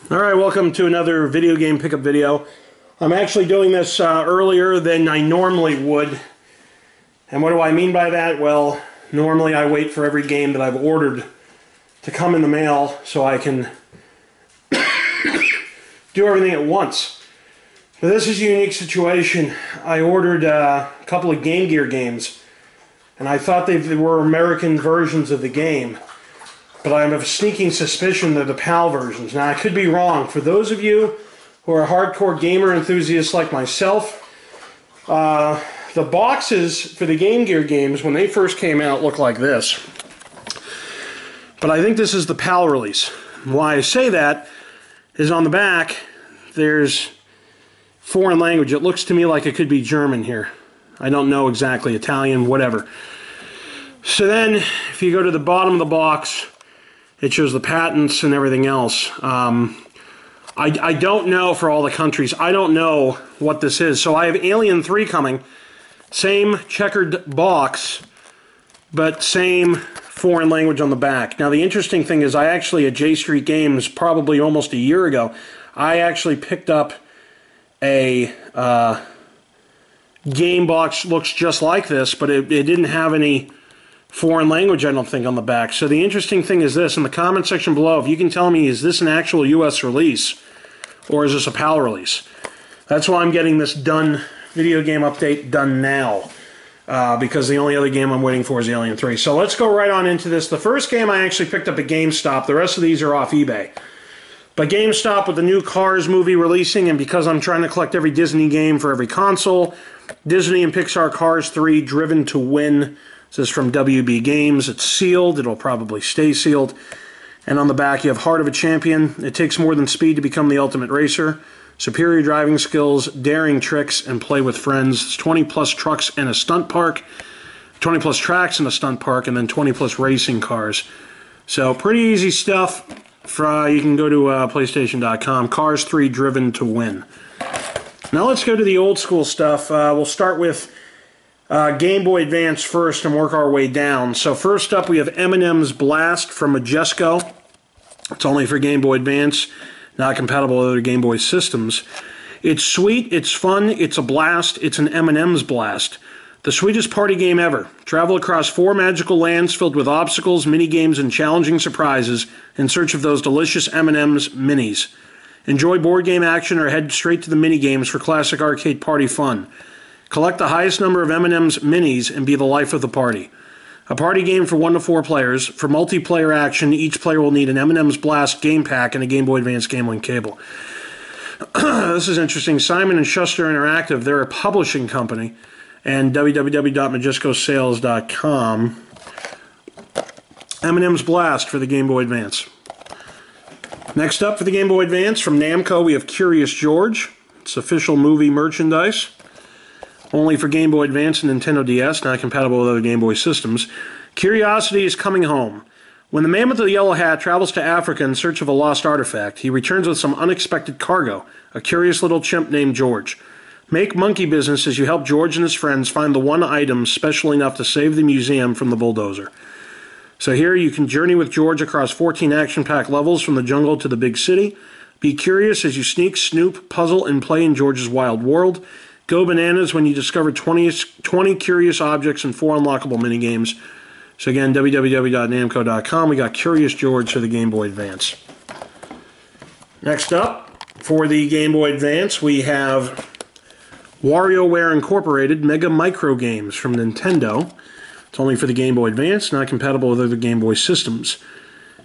Alright, welcome to another video game pickup video. I'm actually doing this earlier than I normally would. And what do I mean by that? Well, normally I wait for every game that I've ordered to come in the mail so I can do everything at once. But this is a unique situation. I ordered a couple of Game Gear games, and I thought they were American versions of the game. But I have a sneaking suspicion they're the PAL versions. Now, I could be wrong. For those of you who are hardcore gamer enthusiasts like myself, the boxes for the Game Gear games, when they first came out, looked like this. But I think this is the PAL release. Why I say that is on the back, there's foreign language. It looks to me like it could be German here. I don't know exactly, Italian, whatever. So then, if you go to the bottom of the box, it shows the patents and everything else. I don't know for all the countries. I don't know what this is. So I have Alien 3 coming. Same checkered box, but same foreign language on the back. Now the interesting thing is I actually, at J Street Games, probably almost a year ago, I actually picked up a game box looks just like this, but it didn't have any foreign language, I don't think, on the back. So the interesting thing is this, in the comment section below, if you can tell me, is this an actual US release, or is this a PAL release? That's why I'm getting this done, video game update done now, because the only other game I'm waiting for is Alien 3. So let's go right on into this. The first game I actually picked up at Gamestop. The rest of these are off eBay. But Gamestop, with the new Cars movie releasing, and because I'm trying to collect every Disney game for every console, Disney and Pixar Cars 3, Driven to Win. This is from WB Games. It's sealed. It'll probably stay sealed. And on the back, you have Heart of a Champion. It takes more than speed to become the ultimate racer. Superior driving skills, daring tricks, and play with friends. It's 20-plus trucks and a stunt park. 20-plus tracks and a stunt park, and then 20-plus racing cars. So pretty easy stuff. You can go to PlayStation.com. Cars 3 Driven to Win. Now let's go to the old school stuff. We'll start with Game Boy Advance first and work our way down. So first up we have MMs Blast from Majesco. It's only for Game Boy Advance, not compatible with other Game Boy systems. It's sweet, it's fun, it's a blast, it's an M&M's Blast. The sweetest party game ever. Travel across 4 magical lands filled with obstacles, mini-games, and challenging surprises in search of those delicious M&M's minis. Enjoy board game action or head straight to the mini-games for classic arcade party fun. Collect the highest number of M&M's minis and be the life of the party. A party game for 1 to 4 players. For multiplayer action, each player will need an M&M's Blast game pack and a Game Boy Advance Game Link cable. This is interesting. Simon & Schuster Interactive, they're a publishing company, and www.majescosales.com. M&M's Blast for the Game Boy Advance. Next up for the Game Boy Advance, from Namco, we have Curious George. It's official movie merchandise. Only for Game Boy Advance and Nintendo DS, not compatible with other Game Boy systems. Curiosity is coming home. When the man with the yellow hat travels to Africa in search of a lost artifact, he returns with some unexpected cargo, a curious little chimp named George. Make monkey business as you help George and his friends find the one item special enough to save the museum from the bulldozer. So here you can journey with George across 14 action-packed levels from the jungle to the big city. Be curious as you sneak, snoop, puzzle, and play in George's wild world. Go bananas when you discover 20 curious objects and 4 unlockable minigames. So again, www.namco.com. We got Curious George for the Game Boy Advance. Next up, for the Game Boy Advance, we have WarioWare Incorporated Mega Micro Games from Nintendo. It's only for the Game Boy Advance, not compatible with other Game Boy systems.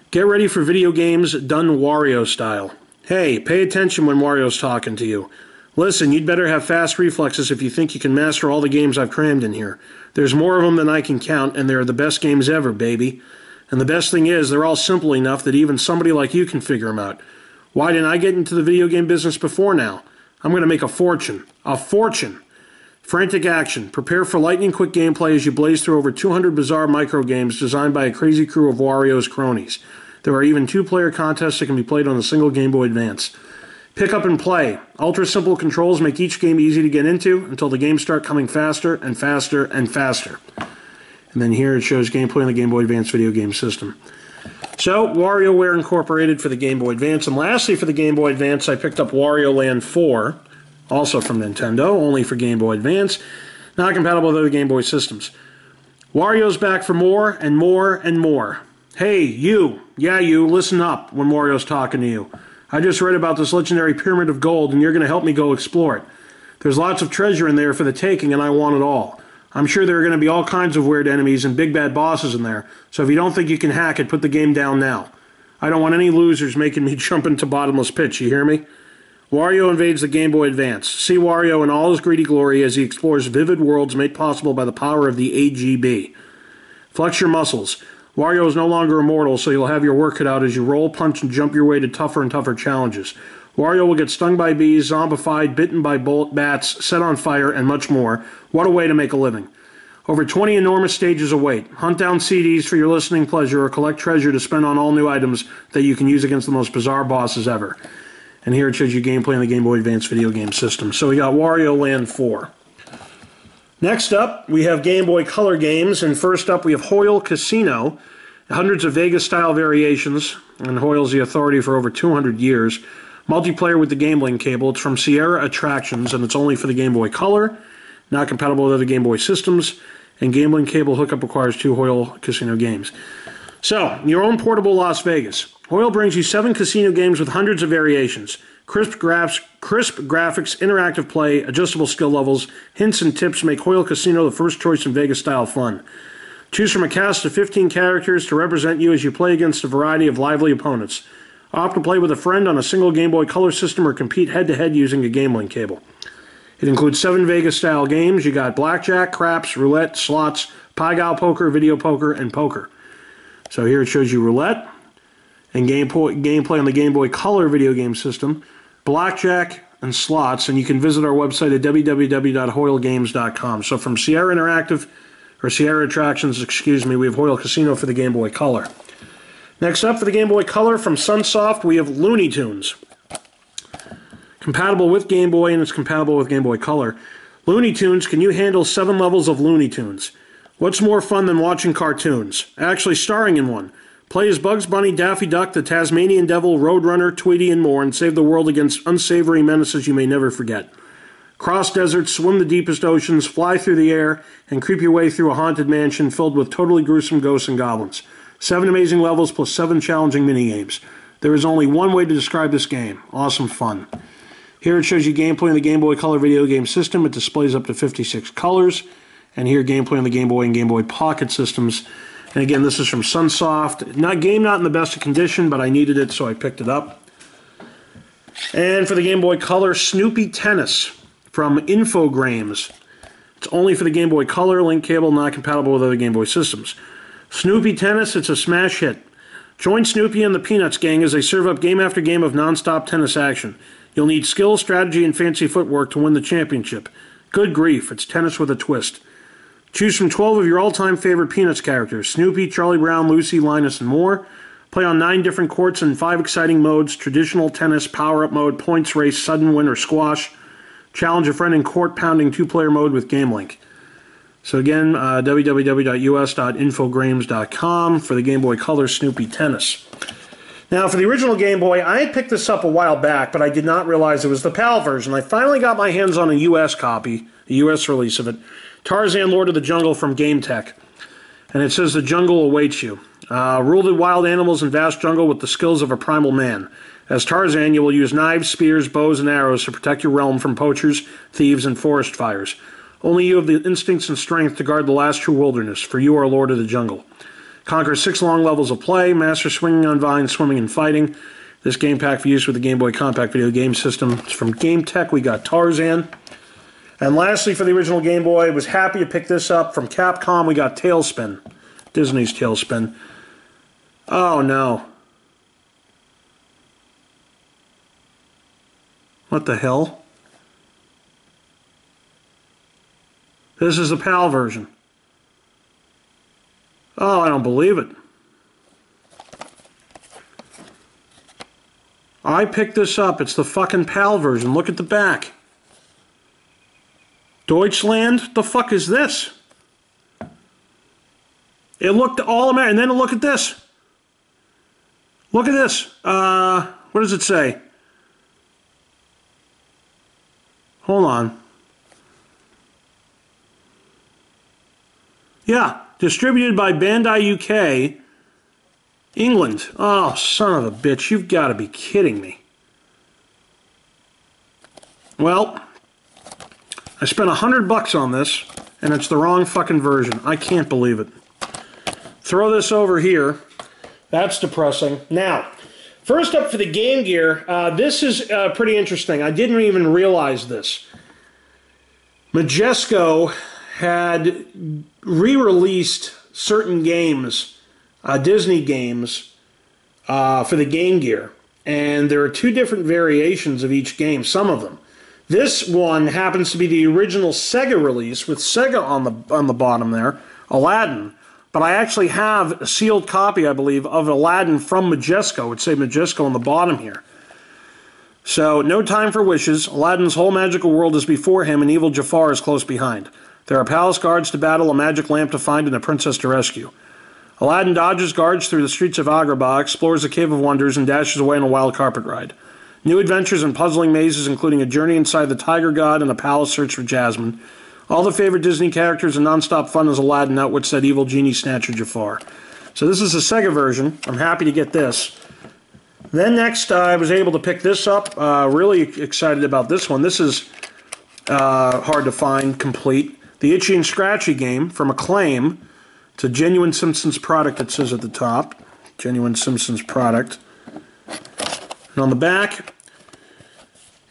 Get ready for video games done Wario style. Hey, pay attention when Wario's talking to you. Listen, you'd better have fast reflexes if you think you can master all the games I've crammed in here. There's more of them than I can count, and they're the best games ever, baby. And the best thing is, they're all simple enough that even somebody like you can figure them out. Why didn't I get into the video game business before now? I'm going to make a fortune. A fortune! Frantic action. Prepare for lightning-quick gameplay as you blaze through over 200 bizarre micro-games designed by a crazy crew of Wario's cronies. There are even 2-player contests that can be played on a single Game Boy Advance. Pick up and play. Ultra-simple controls make each game easy to get into until the games start coming faster and faster and faster. And then here it shows gameplay on the Game Boy Advance video game system. So, WarioWare Incorporated for the Game Boy Advance. And lastly, for the Game Boy Advance, I picked up Wario Land 4, also from Nintendo, only for Game Boy Advance, not compatible with other Game Boy systems. Wario's back for more and more and more. Hey, you, yeah, you, listen up when Wario's talking to you. I just read about this legendary pyramid of gold, and you're going to help me go explore it. There's lots of treasure in there for the taking, and I want it all. I'm sure there are going to be all kinds of weird enemies and big bad bosses in there, so if you don't think you can hack it, put the game down now. I don't want any losers making me jump into bottomless pits, you hear me? Wario invades the Game Boy Advance. See Wario in all his greedy glory as he explores vivid worlds made possible by the power of the AGB. Flex your muscles. Wario is no longer immortal, so you'll have your work cut out as you roll, punch, and jump your way to tougher and tougher challenges. Wario will get stung by bees, zombified, bitten by bullet bats, set on fire, and much more. What a way to make a living. Over 20 enormous stages await. Hunt down CDs for your listening pleasure or collect treasure to spend on all new items that you can use against the most bizarre bosses ever. And here it shows you gameplay on the Game Boy Advance video game system. So we got Wario Land 4. Next up, we have Game Boy Color games, and first up we have Hoyle Casino. Hundreds of Vegas-style variations, and Hoyle's the authority for over 200 years. Multiplayer with the gambling cable. It's from Sierra Attractions, and it's only for the Game Boy Color, not compatible with other Game Boy systems, and gambling cable hookup requires 2 Hoyle Casino games. So, your own portable Las Vegas. Hoyle brings you 7 casino games with hundreds of variations. Crisp graphics, interactive play, adjustable skill levels, hints and tips make Hoyle Casino the first choice in Vegas-style fun. Choose from a cast of 15 characters to represent you as you play against a variety of lively opponents. Opt to play with a friend on a single Game Boy Color system or compete head-to-head using a gambling cable. It includes 7 Vegas-style games. You got blackjack, craps, roulette, slots, Pai-Gow poker, video poker, and poker. So here it shows you roulette and gameplay on the Game Boy Color video game system, blackjack, and slots. And you can visit our website at www.hoylegames.com. So from Sierra Attractions, we have Hoyle Casino for the Game Boy Color. Next up for the Game Boy Color from Sunsoft, we have Looney Tunes. Compatible with Game Boy, and it's compatible with Game Boy Color. Looney Tunes, can you handle 7 levels of Looney Tunes? What's more fun than watching cartoons? Actually starring in one. Play as Bugs Bunny, Daffy Duck, the Tasmanian Devil, Roadrunner, Tweety, and more, and save the world against unsavory menaces you may never forget. Cross deserts, swim the deepest oceans, fly through the air, and creep your way through a haunted mansion filled with totally gruesome ghosts and goblins. 7 amazing levels plus 7 challenging minigames. There is only one way to describe this game. Awesome fun. Here it shows you gameplay on the Game Boy Color video game system. It displays up to 56 colors. And here gameplay on the Game Boy and Game Boy Pocket systems. And again, this is from Sunsoft. Not in the best of condition, but I needed it, so I picked it up. And for the Game Boy Color, Snoopy Tennis from Infogrames. It's only for the Game Boy Color, link cable, not compatible with other Game Boy systems. Snoopy Tennis, it's a smash hit. Join Snoopy and the Peanuts gang as they serve up game after game of non-stop tennis action. You'll need skill, strategy, and fancy footwork to win the championship. Good grief, it's tennis with a twist. Choose from 12 of your all-time favorite Peanuts characters: Snoopy, Charlie Brown, Lucy, Linus, and more. Play on 9 different courts in 5 exciting modes: traditional tennis, power-up mode, points race, sudden win, or squash. Challenge a friend in court-pounding 2-player mode with GameLink. So again, www.us.infogrames.com for the Game Boy Color Snoopy Tennis. Now, for the original Game Boy, I had picked this up a while back, but I did not realize it was the PAL version. I finally got my hands on a US copy, a US release of it. Tarzan, Lord of the Jungle from GameTech. And it says the jungle awaits you. Rule the wild animals and vast jungle with the skills of a primal man. As Tarzan, you will use knives, spears, bows, and arrows to protect your realm from poachers, thieves, and forest fires. Only you have the instincts and strength to guard the last true wilderness, for you are Lord of the Jungle. Conquer 6 long levels of play, master swinging on vines, swimming, and fighting. This game pack for use with the Game Boy Compact video game system. It's from GameTech. We got Tarzan. And lastly, for the original Game Boy, I was happy to pick this up. From Capcom, we got Tailspin. Disney's Tailspin. Oh, no. What the hell? This is the PAL version. Oh, I don't believe it. I picked this up. It's the fucking PAL version. Look at the back. Deutschland? The fuck is this? It looked all American. And then look at this. Look at this. What does it say? Hold on. Yeah, distributed by Bandai UK, England. Oh, son of a bitch, you've got to be kidding me. Well, I spent $100 on this, and it's the wrong fucking version. I can't believe it. Throw this over here. That's depressing. Now, first up for the Game Gear, this is pretty interesting. I didn't even realize this. Majesco had re-released certain games, Disney games, for the Game Gear. And there are two different variations of each game, some of them. This one happens to be the original Sega release with Sega on the bottom there, Aladdin. But I actually have a sealed copy, I believe, of Aladdin from Majesco. It would say Majesco on the bottom here. So, no time for wishes. Aladdin's whole magical world is before him, and evil Jafar is close behind. There are palace guards to battle, a magic lamp to find, and a princess to rescue. Aladdin dodges guards through the streets of Agrabah, explores the Cave of Wonders, and dashes away on a wild carpet ride. New adventures and puzzling mazes, including a journey inside the Tiger God and a palace search for Jasmine. All the favorite Disney characters and non-stop fun as Aladdin outwits that evil genie snatcher Jafar. So this is the Sega version. I'm happy to get this. Then next, I was able to pick this up. Really excited about this one. This is hard to find, complete. The Itchy and Scratchy game from Acclaim. It's a genuine Simpsons product, it says at the top. Genuine Simpsons product. And on the back,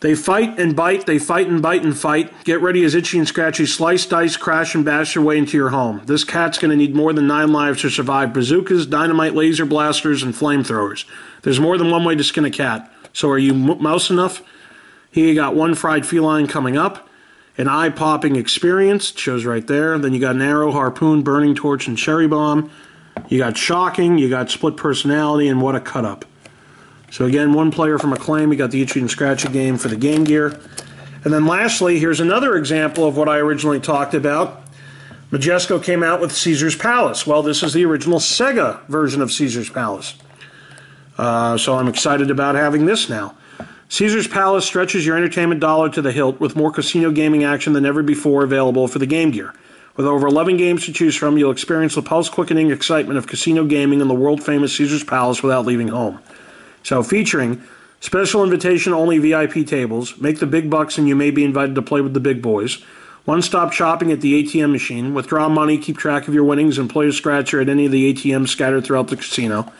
they fight and bite, they fight and bite and fight. Get ready as Itchy and Scratchy slice, dice, crash, and bash their way into your home. This cat's going to need more than 9 lives to survive bazookas, dynamite, laser blasters, and flamethrowers. There's more than one way to skin a cat. So are you mouse enough? Here you got one fried feline coming up. An eye-popping experience, it shows right there. Then you got an arrow, harpoon, burning torch, and cherry bomb. You got shocking, you got split personality, and what a cut-up. So again, one player from Acclaim. You got the Itchy and Scratchy game for the Game Gear. And then lastly, here's another example of what I originally talked about. Majesco came out with Caesar's Palace. Well, this is the original Sega version of Caesar's Palace. So I'm excited about having this now. Caesar's Palace stretches your entertainment dollar to the hilt with more casino gaming action than ever before available for the Game Gear. With over 11 games to choose from, you'll experience the pulse-quickening excitement of casino gaming in the world-famous Caesar's Palace without leaving home. So featuring special invitation-only VIP tables, make the big bucks and you may be invited to play with the big boys. One-stop shopping at the ATM machine. Withdraw money, keep track of your winnings, and play a scratcher at any of the ATMs scattered throughout the casino.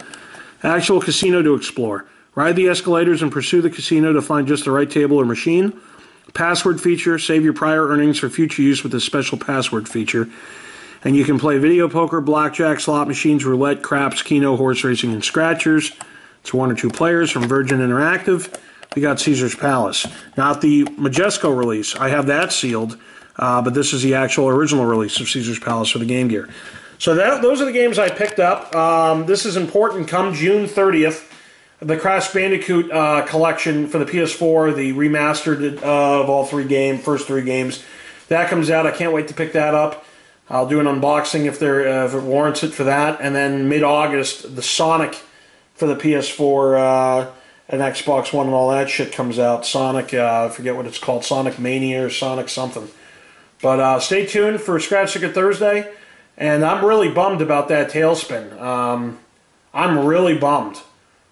Actual casino to explore. Ride the escalators and pursue the casino to find just the right table or machine. Password feature. Save your prior earnings for future use with this special password feature. And you can play video poker, blackjack, slot machines, roulette, craps, keno, horse racing, and scratchers. It's 1 or 2 players from Virgin Interactive. We got Caesar's Palace. Not the Majesco release. I have that sealed. But this is the actual original release of Caesar's Palace for the Game Gear. So those are the games I picked up. This is important. Come June 30th, the Crash Bandicoot collection for the PS4, the remastered of all first three games, that comes out. I can't wait to pick that up. I'll do an unboxing if it warrants it for that. And then mid-August, the Sonic for the PS4 and Xbox One and all that shit comes out. Sonic, I forget what it's called, Sonic Mania or Sonic something. But stay tuned for Scratch Ticket Thursday. And I'm really bummed about that Tailspin. I'm really bummed.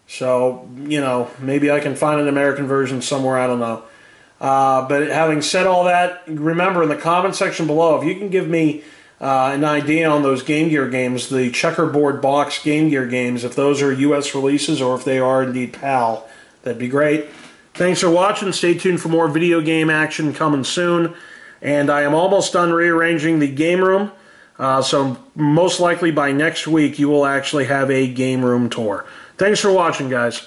So, you know, maybe I can find an American version somewhere, I don't know. But having said all that, remember in the comment section below, if you can give me an idea on those Game Gear games, the checkerboard box Game Gear games, if those are US releases or if they are indeed PAL, that'd be great. Thanks for watching. Stay tuned for more video game action coming soon. And I am almost done rearranging the game room. So most likely by next week you will actually have a game room tour. Thanks for watching, guys.